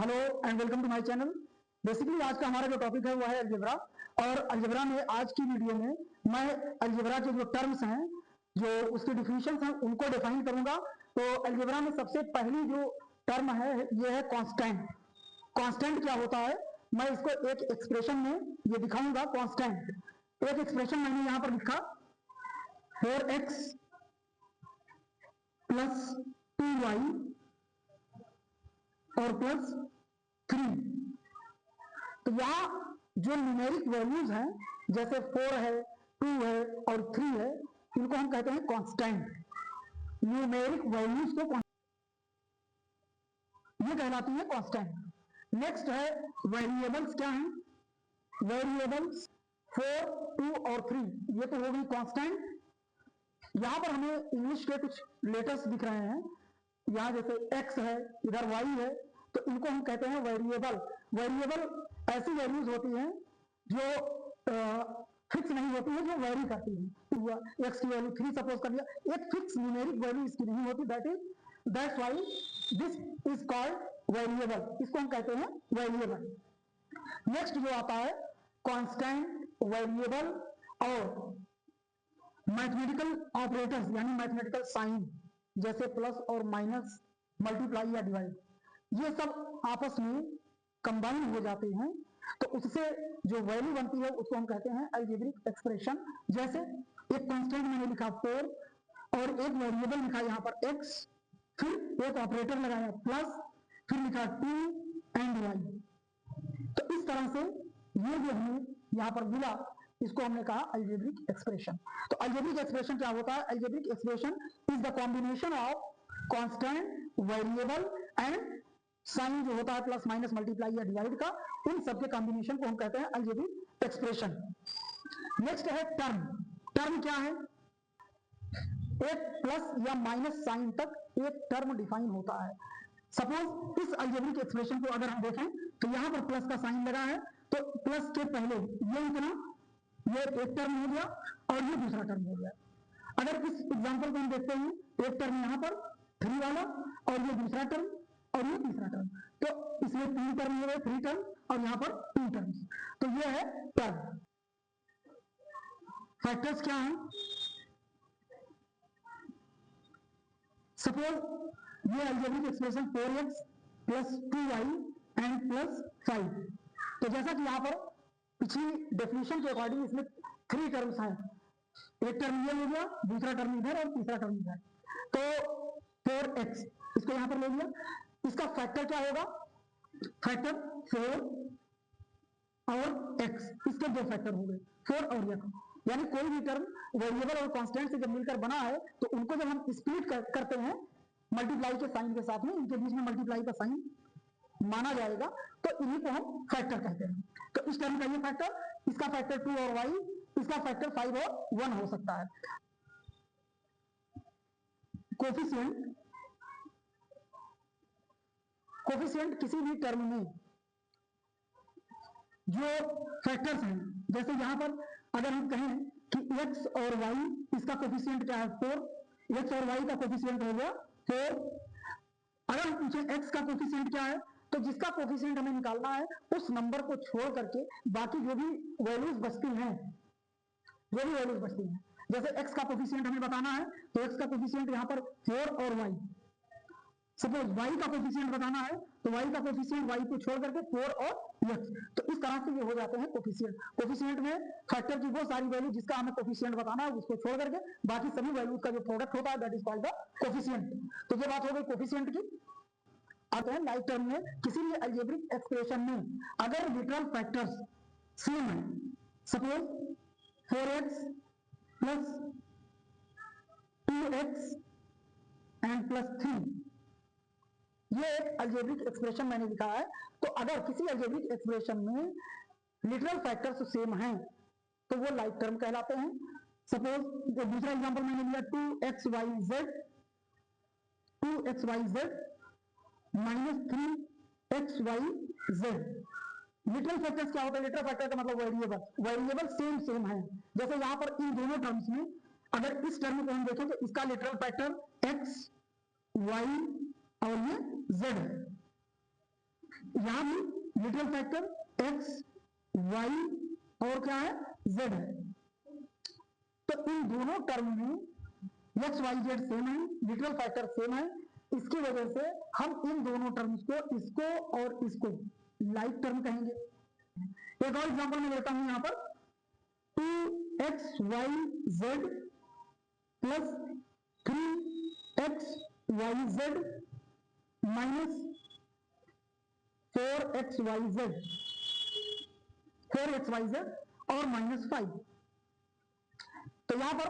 Hello and welcome to my channel. Basically आज का हमारा जो टॉपिक है वो है अलजेब्रा। और अलजेब्रा में आज की वीडियो में मैं अलजेब्रा के जो टर्म्स हैं, जो उसके डिफिनीशंस हैं, उनको डिफाइन करूंगा। तो अलजेब्रा में सबसे पहली जो टर्म है ये है कांस्टेंट। कांस्टेंट क्या होता है, मैं इसको एक एक्सप्रेशन में ये दिखाऊंगा। कांस्टेंट एक एक्सप्रेशन मैंने यहां पर लिखा 4x प्लस 2y और प्लस 3। तो यहां जो न्यूमेरिक वैल्यूज हैं, जैसे 4 है, 2 है और 3 है, इनको हम कहते हैं कांस्टेंट। न्यूमेरिक वैल्यूज को ये कहलाती है कांस्टेंट। नेक्स्ट है वेरिएबल्स। क्या हैं वेरिएबल्स? 4, 2 और 3, ये तो हो गई कांस्टेंट। यहां पर हमें इंग्लिश के कुछ लेटर्स दिख रहे हैं, यहां जैसे x है, इधर y है, तो इनको हम कहते हैं वेरिएबल। वेरिएबल ऐसी वैल्यूज होती हैं जो फिक्स नहीं होती है, जो वेरी करती है। x की वैल्यू 3 सपोज कर लिया, एक फिक्स न्यूमेरिक वैल्यू इसकी नहीं होती। That's why this is called variable. इसको हम कहते हैं वेरिएबल। नेक्स्ट जो आता है कांस्टेंट, वेरिएबल और मैथमेटिकल ऑपरेटर्स यानी मैथमेटिकल साइन, जैसे प्लस और माइनस, मल्टीप्लाई या डिवाइड, ये सब आपस में कंबाइन हो जाते हैं, तो उससे जो वैल्यू बनती है उसको हम कहते हैं अलजेब्रिक एक्सप्रेशन। जैसे एक कांस्टेंट मैंने लिखा 4 और एक वेरिएबल लिखा यहाँ पर x, फिर एक ऑपरेटर लगाया प्लस, फिर लिखा 2 एंड y। तो इस तरह से ये जो हमें यहाँ पर मिला, इसको हमने कहा अलजेब्रिक एक्सप्रेशन। तो अलजेब्रिक एक्सप्रेशन क्या होता है? Algebraic expression is the combination of constant, variable and sign, जो होता है प्लस माइनस मल्टीप्लाई या डिवाइड का, इन सबके कॉम्बिनेशन को हम कहते हैं अलजेब्रिक एक्सप्रेशन। नेक्स्ट है टर्म। टर्म क्या है? एक प्लस या माइनस साइन तक एक टर्म डिफाइन होता है। सपोज इस अलजेब्रिक एक्सप्रेशन को अगर हम देखें तो यहां पर प्लस का साइन लगा है, तो प्लस के पहले ये इतना, ये एक टर्म हो गया और ये दूसरा टर्म हो गया। अगर इस एग्जांपल को हम देखते हैं, एक टर्म यहां पर 3 वाला और ये दूसरा टर्म और ये तीसरा टर्म, तो इसमें 3 टर्म हो गए, 3 टर्म, और यहां पर 2 टर्म्स। तो ये है टर्म। फैक्टर्स क्या है? सपोज ये algebraic expression 4x plus 2y and plus 5। तो जैसा कि यहां पर पिछली डेफिनेशन के अकॉर्डिंग इसमें 3 टर्म्स हैं। एक टर्म ये हो गया, दूसरा टर्म इधर और तीसरा टर्म इधर। तो 4x इसको यहां पर ले लिया। इसका फैक्टर क्या होगा? फैक्टर 4 और x, इसके 2 फैक्टर हो गए, 4 और x। यानी कोई भी टर्म वेरिएबल और कांस्टेंट से जब मिलकर बना है, तो उनको जब हम स्प्लिट करते हैं मल्टीप्लाई के साइन के साथ में, इनके बीच में मल्टीप्लाई का साइन माना जाएगा, तो इन्हीं को हम फैक्टर कहते हैं। तो इस टर्म का ये फैक्टर, इसका फैक्टर 2 और y, इसका फैक्टर 5 और 1 हो सकता है। कोफिशिएंट, कोफिशिएंट किसी भी टर्म में जो फैक्टर्स हैं, जैसे यहां पर अगर हम कहें कि x और y, इसका कोफिशिएंट क्या है? 4। x और y का कोफिशिएंट हो गया 4। अगर हम पूछे x का कोफिशिएंट क्या है, तो जिसका कोफिशिएंट हमें निकालना है, उस नंबर को छोड़ करके बाकी जो भी वैल्यूज बचती हैं, जो भी वैल्यूज बचती हैं, जैसे x का कोफिशिएंट हमें बताना है, तो x का कोफिशिएंट यहां पर 4 और y। सपोज y का कोफिशिएंट बताना है, तो y का कोफिशिएंट y को छोड़ करके 4 और x। तो इस तरह से ये हो जाते हैं कोफिशिएंट। कोफिशिएंट में फैक्टर की वो सारी वैल्यू जिसका हमें कोफिशिएंट बताना है, उसको छोड़ करके बाकी सभी वैल्यूज का जो प्रोडक्ट होता है, that is called the coefficient. तो ये बात हो गई कोफिशिएंट की। आते हैं लाइक टर्म में। किसी भी अलजेब्रिक एक्सप्रेशन में अगर लिटरल फैक्टर्स सेम है, suppose 4x plus 2x and plus 3, ये एक अलजेब्रिक एक्सप्रेशन मैंने लिखा है। तो अगर किसी अलजेब्रिक एक्सप्रेशन में लिटरल फैक्टर्स सेम हैं, तो वो लाइक टर्म कहलाते हैं। सपोज दूसरा एग्जांपल मैंने लिया 2xyz, 2xyz minus 3xyz। Literal factors क्या होता है? लिटरल फैक्टर का मतलब वेरिएबल। वेरिएबल सेम है। जैसे यहां पर इन दोनों टर्म्स में अगर इस टर्म को हम देखें, तो इसका लिटरल फैक्टर x, y और ये z है। यहां भी लिटरल फैक्टर एक्स वाई और क्या है जेड है। तो इन दोनों टर्म में एक्स वाई जेड सेम है, लिटरल फैक्टर सेम है, इसकी वजह से हम इन दोनों टर्म्स को, इसको और इसको लाइक टर्म कहेंगे। एक और एग्जांपल मैं लेता हूं यहां पर 2xyz plus 3xyz minus 4xyz और माइनस 5। तो यहां पर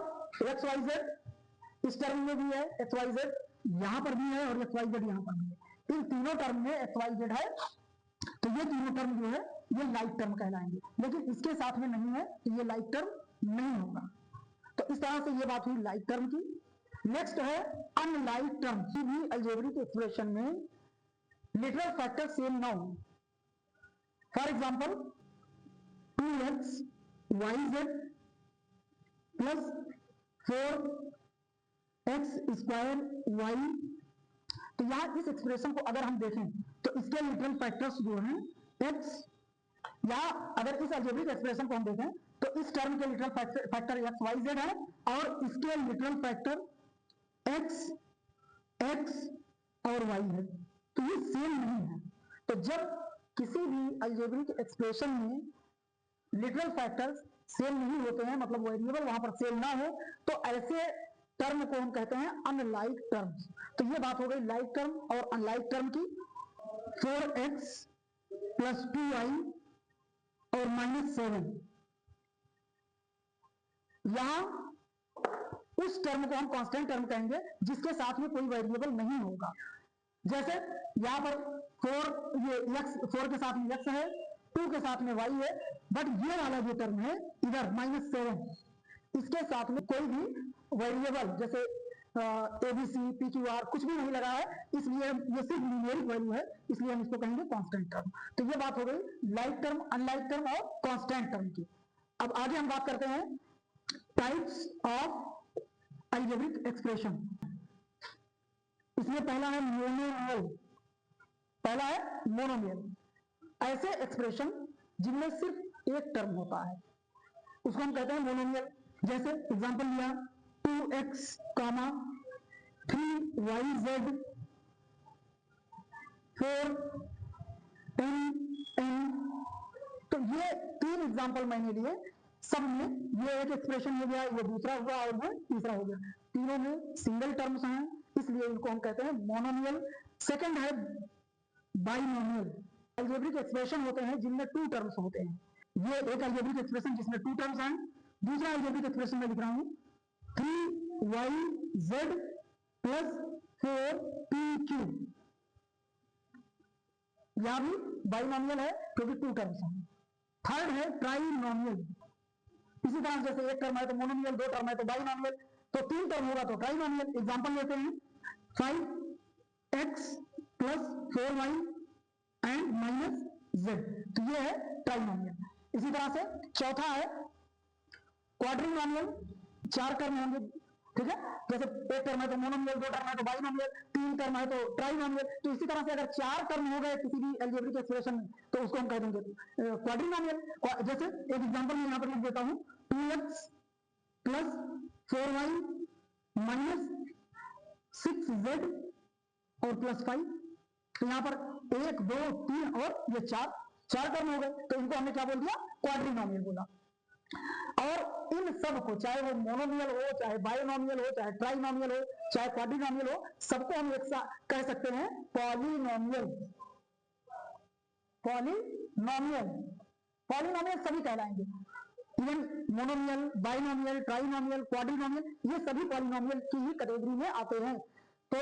xyz इस टर्म में भी है, xyz यहां पर भी है और xyz यहां पर भी है। इन तीनों टर्म में xyz है, तो ये तीनों टर्म जो है ये लाइक टर्म कहलाएंगे, लेकिन इसके साथ में नहीं है तो ये लाइक टर्म नहीं होगा। तो इस तरह से ये बात हुई लाइक टर्म की। नेक्स्ट है अनलाइक टर्म। भी अलजेब्रिक एक्सप्रेशन में लिटरल फैक्टर सेम ना हो। For example 2xyz plus 4x² y। तो यहां इस एक्सप्रेशन को अगर हम देखें तो इसके लिटरल फैक्टर्स जो हैं x, या अगर इस अलजेब्रिक एक्सप्रेशन को हम देखें तो इस टर्म के literal factor x y z है और इसके लिटरल फैक्टर एक्स एक्स और वाई है, तो ये सेम नहीं है। तो जब किसी भी अलजेब्रिक एक्सप्रेशन में लिटरल फैक्टर्स सेम नहीं होते हैं, मतलब वेरिएबल वहां पर सेम ना हो, तो ऐसे टर्म को हम कहते हैं अनलाइक टर्म्स। तो ये बात हो गई लाइक टर्म और अनलाइक टर्म की। 4x प्लस 2y और माइनस 7, यहां उस टर्म को हम कांस्टेंट टर्म कहेंगे जिसके साथ में कोई वेरिएबल नहीं होगा। जैसे यहां पर 4 के साथ में x है, 2 के साथ में y है, बट ये वाला जो टर्म है इधर -7, इसके साथ में कोई भी वेरिएबल जैसे ABC PQR कुछ भी नहीं लगा है, इसलिए ये सिर्फ न्यूमेरिक वैल्यू है, इसलिए हम इसको कहेंगे कांस्टेंट टर्म। तो ये बात हो गई लाइक टर्म, अनलाइक टर्म और कांस्टेंट टर्म की। अब आगे हम बात करते हैं टाइप्स ऑफ अलजेब्रिक एक्सप्रेशन। इसमें पहला है मोनोमियल। पहला है मोनोमियल, ऐसे एक्सप्रेशन जिनमें सिर्फ एक टर्म होता है उसको हम कहते हैं मोनोमियल। जैसे एग्जांपल लिया 2x, 3yz, 4n। तो ये 3 एग्जांपल मैंने लिए, सब में ये एक एक्सप्रेशन हो गया, ये दूसरा हुआ और ये तीसरा हो गया। तीनों में सिंगल टर्म्स हैं, इसलिए इनको हम कहते हैं मोनोमियल। सेकंड है बाइनोमियल। अलजेब्रिक एक्सप्रेशन होते हैं जिनमें 2 टर्म्स होते हैं। ये एक अलजेब्रिक एक्सप्रेशन जिसमें 2 टर्म्स हैं। दूसरा अलजेब्रिक एक्सप्रेशन में लिख रहा हूं 3yz प्लस 4pq, यहां भी बाइनोमियल है क्योंकि 2 टर्म्स हैं। थर्ड है ट्राइनोमियल। इसी तरह जैसे एक टर्म है तो मोनोमियल, 2 टर्म है तो बाइनोमियल, तो 3 टर्म होगा तो ट्राइनोमियल। एग्जांपल लेते हैं 5x plus 4y and minus z, तो ये है ट्राइनोमियल। इसी तरह से चौथा है क्वाड्रिनोमियल। 4 टर्म होंगे, ठीक है, जैसे एक टर्म है तो मोनोमियल, 2 टर्म है तो बाइनोमियल, 3 टर्म है तो ट्राइनोमियल। तो इसी तरह से अगर 4 टर्म हो गए किसी भी अलजेब्रिक एक्सप्रेशन में तो उसको हम कह देंगे क्वाड्रिनोमियल। जैसे एक एग्जांपल मैं यहां पर लिख देता हूं 2x plus 4y minus 6z और प्लस 5। तो यहां पर 1 2 3 और ये 4 टर्म हो गए, तो इनको हमने क्या बोल दिया क्वाड्रिनोमियल बोला। और इन सब को, चाहे वो मोनोमियल हो, चाहे बाइनोमियल हो, चाहे ट्राइनोमियल हो, चाहे क्वाड्रिनोमियल हो, सबको हम एक साथ कह सकते हैं पॉलिनोमियल। पॉलिनोमियल सभी कहलाएंगे, इवन मोनोमियल, बाइनोमियल, ट्राइनोमियल, क्वाड्रिनोमियल, ये सभी पॉलिनोमियल की ही कैटेगरी में आते हैं। तो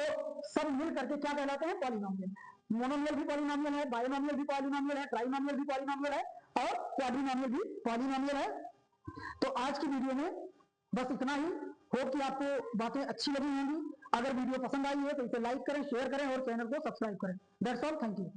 सब मिल करके क्या कहलाते हैं पॉलिनोमियल। मोनोमियल भी पॉलिनोमियल है, बाइनोमियल भी पॉलिनोमियल है, ट्राइनोमियल भी पॉलिनोमियल है और क्वाड्रिनोमियल भी पॉलिनोमियल है। तो आज की वीडियो में बस इतना ही। होप कि आपको बातें अच्छी लगी होंगी। अगर वीडियो पसंद आई है तो इसे लाइक करें, शेयर करें और चैनल को सब्सक्राइब करें। That's all, thank you.